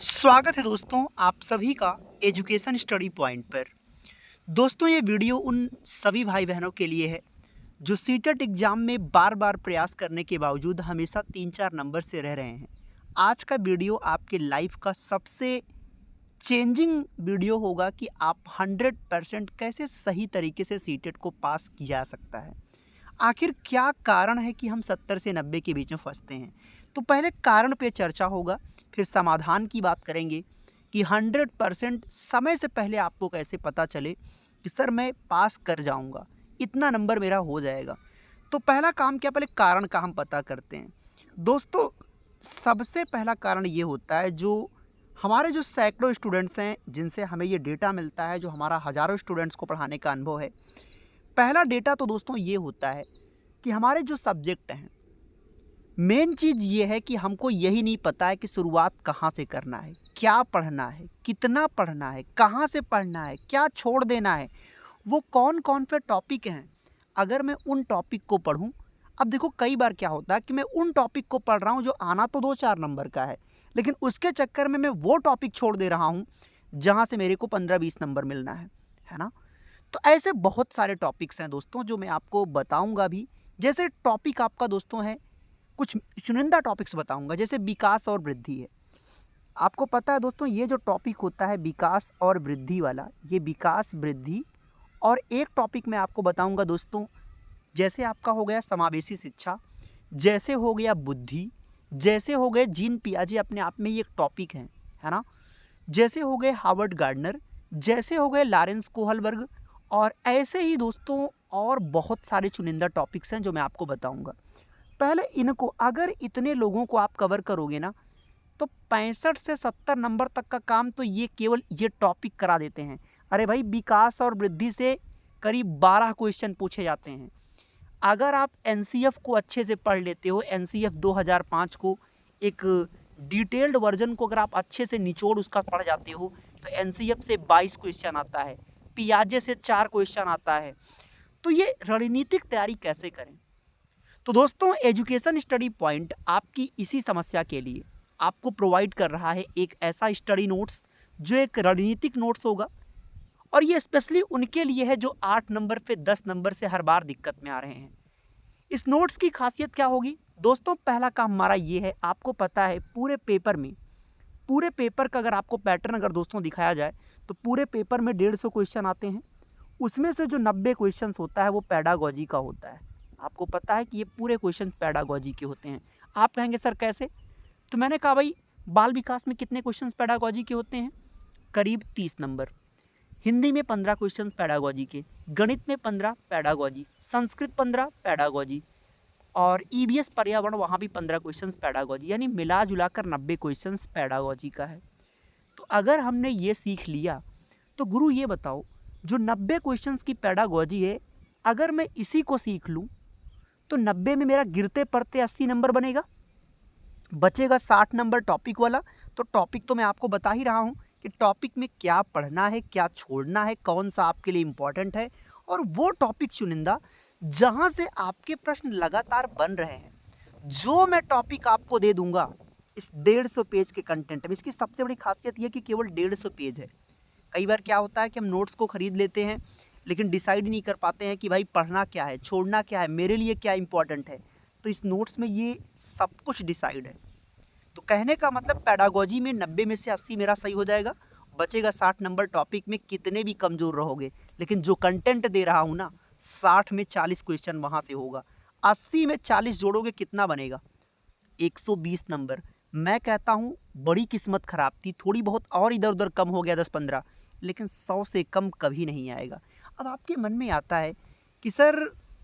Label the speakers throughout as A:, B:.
A: स्वागत है दोस्तों आप सभी का एजुकेशन स्टडी पॉइंट पर। दोस्तों ये वीडियो उन सभी भाई बहनों के लिए है जो सीटेट एग्ज़ाम में बार बार प्रयास करने के बावजूद हमेशा 3-4 नंबर से रह रहे हैं। आज का वीडियो आपके लाइफ का सबसे चेंजिंग वीडियो होगा कि आप 100% कैसे सही तरीके से सीटेट को पास किया जा सकता है। आखिर क्या कारण है कि हम 70 से 90 के बीच में फंसते हैं। तो पहले कारण पे चर्चा होगा, फिर समाधान की बात करेंगे कि 100% समय से पहले आपको कैसे पता चले कि सर मैं पास कर जाऊंगा, इतना नंबर मेरा हो जाएगा। तो पहला काम क्या, पहले कारण का हम पता करते हैं। दोस्तों सबसे पहला कारण ये होता है, जो हमारे जो सैकड़ों स्टूडेंट्स हैं जिनसे हमें ये डेटा मिलता है, जो हमारा हज़ारों स्टूडेंट्स को पढ़ाने का अनुभव है। पहला डेटा तो दोस्तों ये होता है कि हमारे जो सब्जेक्ट हैं, मेन चीज़ ये है कि हमको यही नहीं पता है कि शुरुआत कहाँ से करना है, क्या पढ़ना है, कितना पढ़ना है, कहाँ से पढ़ना है, क्या छोड़ देना है, वो कौन-कौन से टॉपिक हैं। अगर मैं उन टॉपिक को पढ़ूँ, अब देखो कई बार क्या होता है कि मैं उन टॉपिक को पढ़ रहा हूँ जो आना तो 2-4 नंबर का है, लेकिन उसके चक्कर में मैं वो टॉपिक छोड़ दे रहा हूँ, जहाँ से मेरे को 15-20 नंबर मिलना है ना? तो ऐसे बहुत सारे टॉपिक्स हैं दोस्तों जो मैं आपको बताऊँगा भी। जैसे टॉपिक आपका दोस्तों है, कुछ चुनिंदा टॉपिक्स बताऊँगा, जैसे विकास और वृद्धि है। आपको पता है दोस्तों ये जो टॉपिक होता है विकास और वृद्धि वाला, ये विकास, वृद्धि और एक टॉपिक मैं आपको बताऊँगा दोस्तों, जैसे आपका हो गया समावेशी शिक्षा, जैसे हो गया बुद्धि, जैसे हो गए जीन पियाजे अपने आप में ये एक टॉपिक है ना? जैसे हो गए हार्वर्ड गार्डनर, जैसे हो गए लॉरेंस कोहलबर्ग और ऐसे ही दोस्तों और बहुत सारे चुनिंदा टॉपिक्स हैं जो मैं आपको बताऊंगा। पहले इनको अगर इतने लोगों को आप कवर करोगे ना, तो 65 से 70 नंबर तक का काम तो ये केवल ये टॉपिक करा देते हैं। अरे भाई विकास और वृद्धि से करीब 12 क्वेश्चन पूछे जाते हैं। अगर आप एनसीएफ को अच्छे से पढ़ लेते हो, एनसीएफ 2005 को एक डिटेल्ड वर्जन को अगर आप अच्छे से निचोड़ उसका पढ़ जाते हो, तो एनसीएफ से 22 क्वेश्चन आता है, पियाजे से 4 क्वेश्चन आता है। तो ये रणनीतिक तैयारी कैसे करें? तो दोस्तों एजुकेशन स्टडी पॉइंट आपकी इसी समस्या के लिए आपको प्रोवाइड कर रहा है एक ऐसा स्टडी नोट्स जो एक रणनीतिक नोट्स होगा, और ये स्पेशली उनके लिए है जो 8 नंबर पे 10 नंबर से हर बार दिक्कत में आ रहे हैं। इस नोट्स की खासियत क्या होगी दोस्तों? पहला काम हमारा ये है, आपको पता है पूरे पेपर का अगर आपको पैटर्न अगर दोस्तों दिखाया जाए, तो पूरे पेपर में 150 क्वेश्चन आते हैं। उसमें से जो 90 क्वेश्चंस होता है वो पैडागॉजी का होता है। आपको पता है कि ये पूरे क्वेश्चन पैडागॉजी के होते हैं। आप कहेंगे सर कैसे? तो मैंने कहा भाई बाल विकास में कितने क्वेश्चंस पैडागॉजी के होते हैं? करीब 30 नंबर। हिंदी में 15 क्वेश्चंस पैडागॉजी के, गणित में 15 पैडागॉजी, संस्कृत 15 पैडागॉजी और ईवीएस पर्यावरण वहाँ भी 15 क्वेश्चंस पैडागॉजी, यानी मिला जुला कर 90 क्वेश्चंस पैडागॉजी का है। तो अगर हमने ये सीख लिया, तो गुरु ये बताओ जो 90 क्वेश्चंस की पैडागॉजी है, अगर मैं इसी को सीख लूँ तो 90 में मेरा गिरते पड़ते 80 नंबर बनेगा, बचेगा 60 नंबर टॉपिक वाला। तो टॉपिक तो मैं आपको बता ही रहा हूँ कि टॉपिक में क्या पढ़ना है, क्या छोड़ना है, कौन सा आपके लिए इम्पोर्टेंट है, और वो टॉपिक चुनिंदा जहाँ से आपके प्रश्न लगातार बन रहे हैं, जो मैं टॉपिक आपको दे दूंगा इस 150 पेज के कंटेंट में। इसकी सबसे बड़ी खासियत यह कि केवल 150 पेज है। कई बार क्या होता है कि हम नोट्स को खरीद लेते हैं, लेकिन डिसाइड नहीं कर पाते हैं कि भाई पढ़ना क्या है, छोड़ना क्या है, मेरे लिए क्या इंपॉर्टेंट है। तो इस नोट्स में ये सब कुछ डिसाइड है। तो कहने का मतलब पैडागॉजी में 90 में से 80 मेरा सही हो जाएगा, बचेगा 60 नंबर। टॉपिक में कितने भी कमज़ोर रहोगे, लेकिन जो कंटेंट दे रहा हूँ ना, 60 में 40 क्वेश्चन वहाँ से होगा। 80 में 40 जोड़ोगे कितना बनेगा? 120 नंबर। मैं कहता हूँ बड़ी किस्मत ख़राब थी, थोड़ी बहुत और इधर उधर कम हो गया 10-15, लेकिन 100 से कम कभी नहीं आएगा। अब आपके मन में आता है कि सर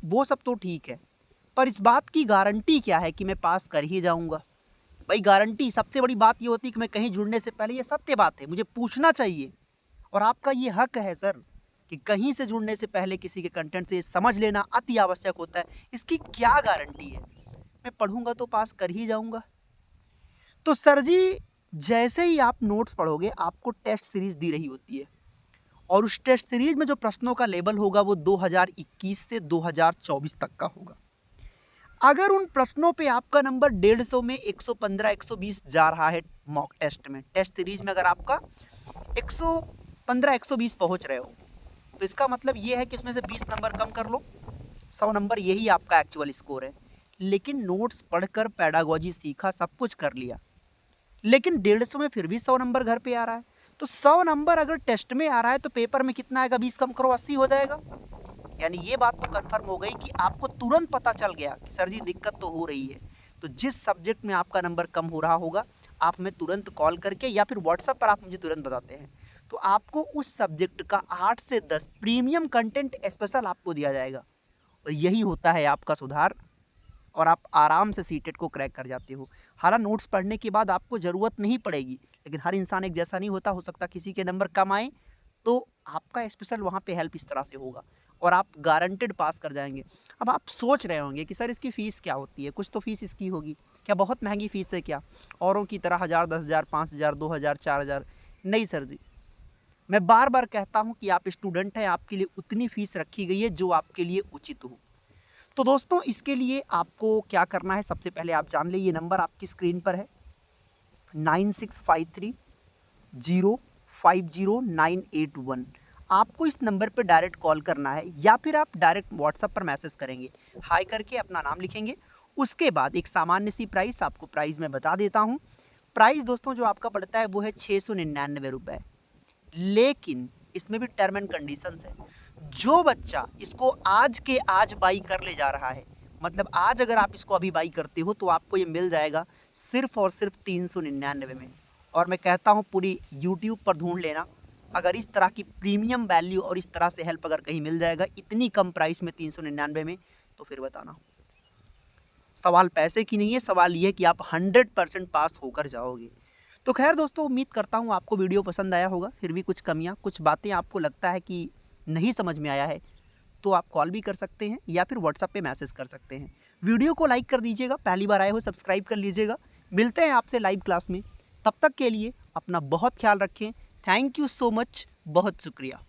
A: वो सब तो ठीक है, पर इस बात की गारंटी क्या है कि मैं पास कर ही जाऊँगा? भाई गारंटी सबसे बड़ी बात ये होती है कि मैं कहीं जुड़ने से पहले, ये सत्य बात है, मुझे पूछना चाहिए और आपका ये हक है सर कि कहीं से जुड़ने से पहले किसी के कंटेंट से समझ लेना अति आवश्यक होता है। इसकी क्या गारंटी है? मैं पढ़ूंगा तो पास कर ही जाऊंगा। तो सर जी जैसे ही आप नोट्स पढ़ोगे आपको टेस्ट सीरीज दी रही होती है, और उस टेस्ट सीरीज में जो प्रश्नों का लेवल होगा वो 2021 से 2024 तक का होगा। अगर उन प्रश्नों पे आपका नंबर 150 में 115 120 जा रहा है, मॉक टेस्ट में, टेस्ट सीरीज में अगर आपका 115 120 पहुंच रहे हो, तो इसका मतलब ये है कि इसमें से 20 नंबर कम कर लो, 100 नंबर यही आपका एक्चुअल स्कोर है। लेकिन नोट्स पढ़कर पैडागोजी सीखा, सब कुछ कर लिया, लेकिन 150 में फिर भी 100 नंबर घर पे आ रहा है। तो 100 नंबर अगर टेस्ट में आ रहा है तो पेपर में कितना आएगा? 20 कम करो, 80 हो जाएगा। यानी ये बात तो कंफर्म हो गई कि आपको तुरंत पता चल गया कि सर जी दिक्कत तो हो रही है। तो जिस सब्जेक्ट में आपका नंबर कम हो रहा होगा, आप हमें तुरंत कॉल करके या फिर व्हाट्सएप पर आप मुझे तुरंत बताते हैं, तो आपको उस सब्जेक्ट का 8 से 10 प्रीमियम कंटेंट स्पेशल आपको दिया जाएगा। और यही होता है आपका सुधार, और आप आराम से सीटेट को क्रैक कर जाते हो। हालांकि नोट्स पढ़ने के बाद आपको ज़रूरत नहीं पड़ेगी, लेकिन हर इंसान एक जैसा नहीं होता, हो सकता किसी के नंबर कम आए, तो आपका स्पेशल वहाँ पे हेल्प इस तरह से होगा और आप गारंटेड पास कर जाएंगे। अब आप सोच रहे होंगे कि सर इसकी फ़ीस क्या होती है? कुछ तो फ़ीस इसकी होगी, क्या बहुत महंगी फ़ीस है क्या? औरों की तरह 1000 10,000 5000 2000 4000? नहीं सर जी, मैं बार बार कहता हूँ कि आप स्टूडेंट हैं, आपके लिए उतनी फ़ीस रखी गई है जो आपके लिए उचित हो। तो दोस्तों इसके लिए आपको क्या करना है, सबसे पहले आप जान लीजिए, नंबर आपकी स्क्रीन पर है 9653050981। आपको इस नंबर पर डायरेक्ट कॉल करना है या फिर आप डायरेक्ट व्हाट्सएप पर मैसेज करेंगे, हाय करके अपना नाम लिखेंगे। उसके बाद एक सामान्य सी प्राइस, आपको प्राइस मैं बता देता हूँ। प्राइस दोस्तों जो आपका पड़ता है वो है 699 रुपये, लेकिन इसमें भी टर्म एंड कंडीशंस है। जो बच्चा इसको आज के आज बाई कर ले जा रहा है, मतलब आज अगर आप इसको अभी बाई करते हो तो आपको ये मिल जाएगा सिर्फ और सिर्फ 399 में। और मैं कहता हूँ पूरी यूट्यूब पर ढूंढ लेना, अगर इस तरह की प्रीमियम वैल्यू और इस तरह से हेल्प अगर कहीं मिल जाएगा इतनी कम प्राइस में 399 में, तो फिर बताना। सवाल पैसे की नहीं है, सवाल ये है कि आप 100% पास होकर जाओगे। तो खैर दोस्तों, उम्मीद करता हूँ आपको वीडियो पसंद आया होगा। फिर भी कुछ कमियाँ, कुछ बातें आपको लगता है कि नहीं समझ में आया है, तो आप कॉल भी कर सकते हैं या फिर व्हाट्सएप पे मैसेज कर सकते हैं। वीडियो को लाइक कर दीजिएगा, पहली बार आए हो सब्सक्राइब कर लीजिएगा। मिलते हैं आपसे लाइव क्लास में, तब तक के लिए अपना बहुत ख्याल रखें। थैंक यू सो मच, बहुत शुक्रिया।